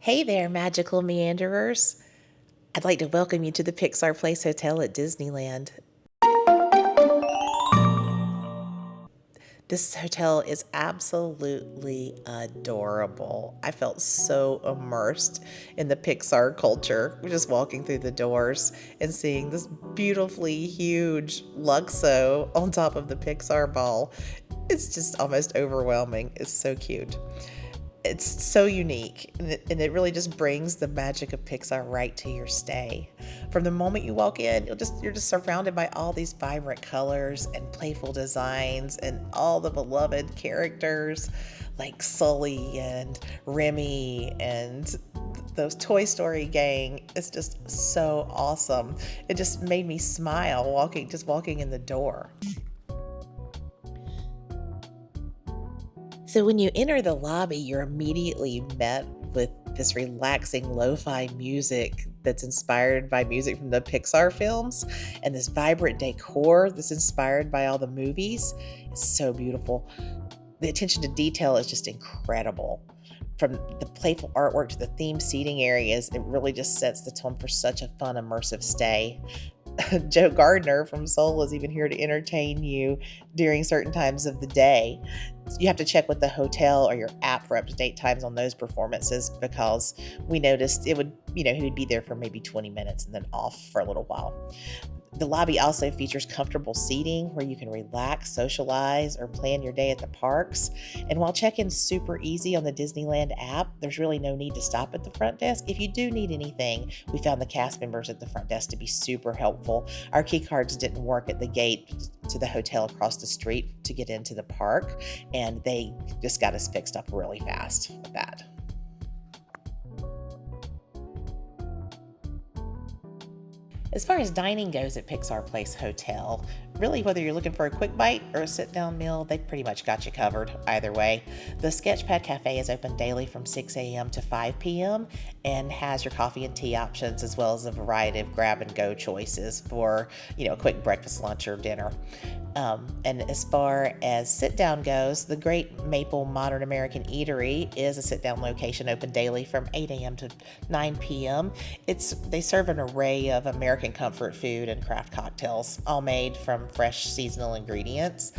Hey there, magical meanderers. I'd like to welcome you to the Pixar Place Hotel at Disneyland. This hotel is absolutely adorable. I felt so immersed in the Pixar culture, just walking through the doors and seeing this beautifully huge Luxo on top of the Pixar ball. It's just almost overwhelming. It's so cute. It's so unique, and it really just brings the magic of Pixar right to your stay. From the moment you walk in, you're just surrounded by all these vibrant colors and playful designs and all the beloved characters like Sully and Remy and those Toy Story gang. It's just so awesome. It just made me smile walking in the door. So when you enter the lobby, you're immediately met with this relaxing lo-fi music that's inspired by music from the Pixar films, and this vibrant decor that's inspired by all the movies. It's so beautiful. The attention to detail is just incredible. From the playful artwork to the themed seating areas, it really just sets the tone for such a fun, immersive stay. Joe Gardner from Soul is even here to entertain you during certain times of the day. You have to check with the hotel or your app for up-to-date times on those performances, because we noticed he would be there for maybe 20 minutes and then off for a little while. The lobby also features comfortable seating where you can relax, socialize, or plan your day at the parks. And while check-in's super easy on the Disneyland app, there's really no need to stop at the front desk. If you do need anything, we found the cast members at the front desk to be super helpful. Our key cards didn't work at the gate to the hotel across the street to get into the park, and they just got us fixed up really fast with that. As far as dining goes at Pixar Place Hotel, really whether you're looking for a quick bite or a sit-down meal, they've pretty much got you covered either way. The Sketchpad Cafe is open daily from 6 a.m. to 5 p.m. and has your coffee and tea options, as well as a variety of grab-and-go choices for, a quick breakfast, lunch, or dinner. And as far as sit-down goes, the Great Maple Modern American Eatery is a sit-down location open daily from 8 a.m. to 9 p.m. They serve an array of American comfort food and craft cocktails, all made from fresh seasonal ingredients.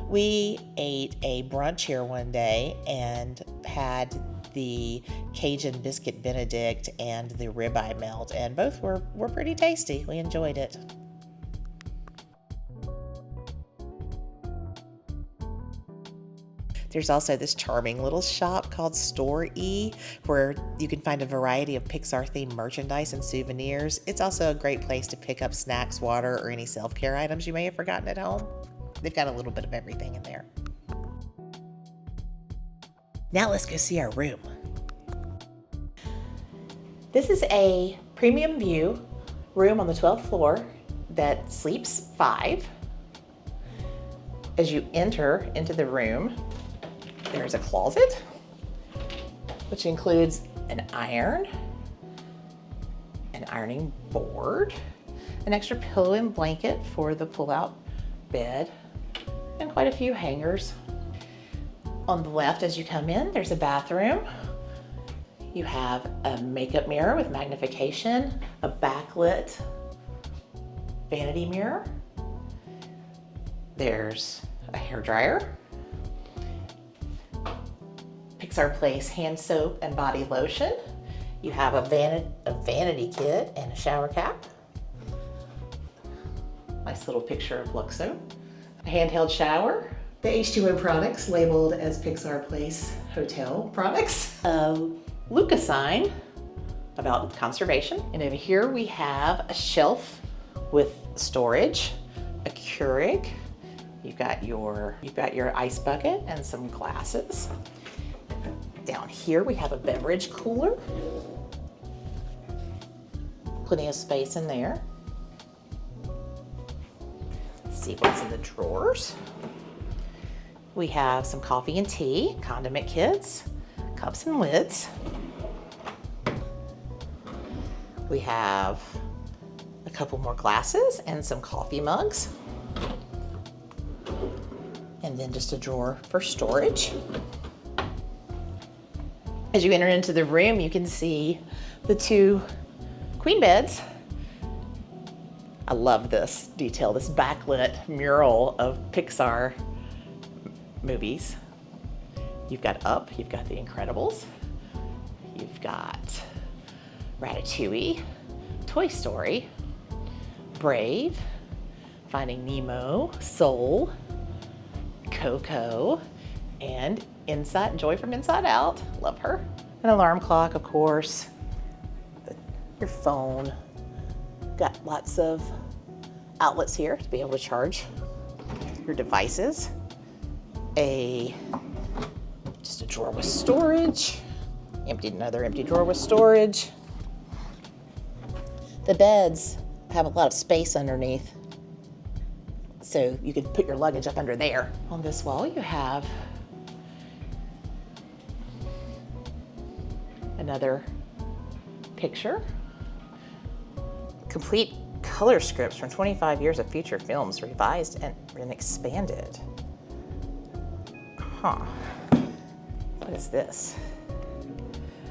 We ate a brunch here one day and had the Cajun Biscuit Benedict and the ribeye melt, and both were pretty tasty. We enjoyed it. There's also this charming little shop called Store E, where you can find a variety of Pixar-themed merchandise and souvenirs. It's also a great place to pick up snacks, water, or any self-care items you may have forgotten at home. They've got a little bit of everything in there. Now let's go see our room. This is a premium view room on the 12th floor that sleeps 5. As you enter into the room, there's a closet, which includes an iron, an ironing board, an extra pillow and blanket for the pull-out bed, and quite a few hangers. On the left, as you come in, there's a bathroom. You have a makeup mirror with magnification, a backlit vanity mirror. There's a hairdryer, Pixar Place hand soap and body lotion. You have a vanity kit and a shower cap. Nice little picture of Luxo. A handheld shower. The H2O products labeled as Pixar Place Hotel products. A Luca sign about conservation. And over here we have a shelf with storage, a Keurig. You've got your ice bucket and some glasses. Down here we have a beverage cooler. Plenty of space in there. Let's see what's in the drawers. We have some coffee and tea, condiment kits, cups and lids. We have a couple more glasses and some coffee mugs. And then just a drawer for storage. As you enter into the room, you can see the 2 queen beds. I love this detail, this backlit mural of Pixar movies. You've got Up, you've got The Incredibles, you've got Ratatouille, Toy Story, Brave, Finding Nemo, Soul, Coco, and Joy from Inside Out. Love her. An alarm clock, of course. Your phone. Got lots of outlets here to be able to charge your devices. Just a drawer with storage. Another empty drawer with storage. The beds have a lot of space underneath, so you can put your luggage up under there. On this wall, you have another picture. Complete color scripts from 25 years of feature films, revised and expanded. Huh. What is this?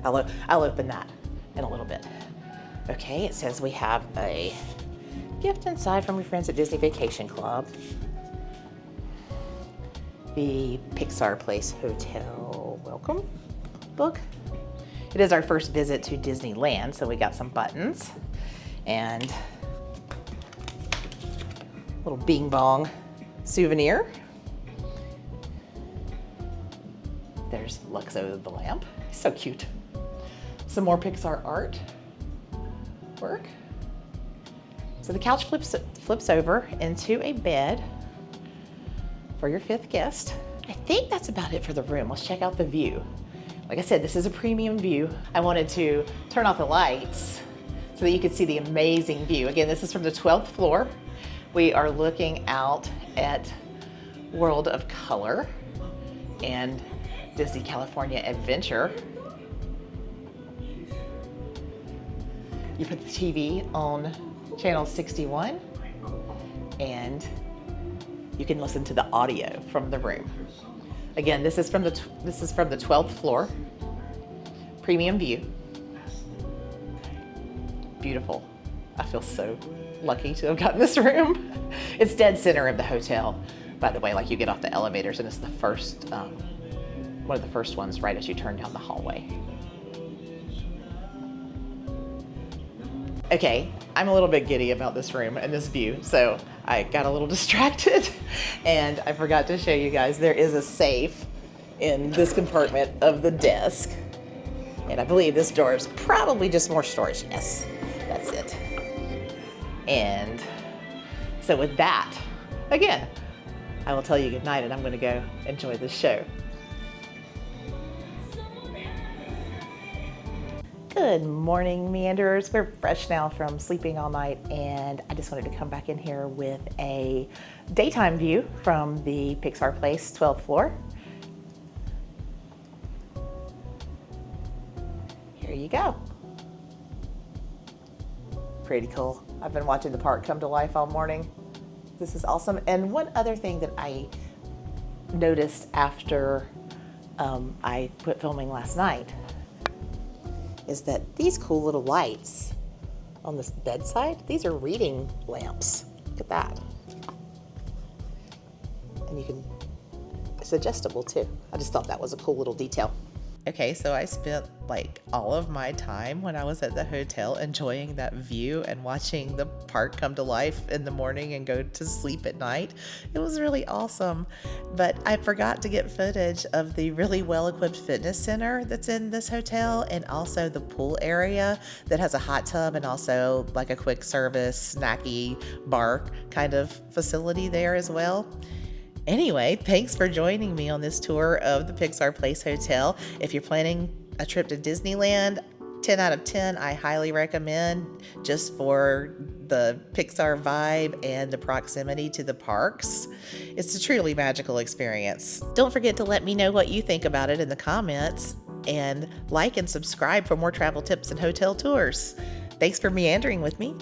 I'll open that in a little bit. Okay, it says we have a gift inside from your friends at Disney Vacation Club. The Pixar Place Hotel welcome book. It is our first visit to Disneyland, so we got some buttons and a little bing bong souvenir. There's Luxo the lamp. He's so cute. Some more Pixar art work. So the couch flips over into a bed for your 5th guest. I think that's about it for the room. Let's check out the view. Like I said, this is a premium view. I wanted to turn off the lights so that you could see the amazing view. Again, this is from the 12th floor. We are looking out at World of Color and Disney California Adventure. You put the TV on channel 61 and you can listen to the audio from the room. Again, this is from the 12th floor. Premium view. Beautiful. I feel so lucky to have gotten this room. It's dead center of the hotel, by the way. Like, you get off the elevators and it's the first, one of the first ones right as you turn down the hallway. Okay, I'm a little bit giddy about this room and this view, so I got a little distracted and I forgot to show you guys there is a safe in this compartment of the desk. And I believe this door is probably just more storage. Yes, that's it. And so with that, again, I will tell you good night and I'm gonna go enjoy this show. Good morning, Meanderers. We're fresh now from sleeping all night, and I just wanted to come back in here with a daytime view from the Pixar Place 12th floor. Here you go. Pretty cool. I've been watching the park come to life all morning. This is awesome. And one other thing that I noticed after I quit filming last night is that these cool little lights on this bedside, these are reading lamps. Look at that. And you can, it's adjustable too. I just thought that was a cool little detail. Okay, so I spent like all of my time when I was at the hotel enjoying that view and watching the park come to life in the morning and go to sleep at night. It was really awesome, but I forgot to get footage of the really well-equipped fitness center that's in this hotel, and also the pool area that has a hot tub and also like a quick service snacky bar kind of facility there as well. Anyway, thanks for joining me on this tour of the Pixar Place Hotel. If you're planning a trip to Disneyland, 10 out of 10, I highly recommend, just for the Pixar vibe and the proximity to the parks. It's a truly magical experience. Don't forget to let me know what you think about it in the comments, and like and subscribe for more travel tips and hotel tours. Thanks for meandering with me.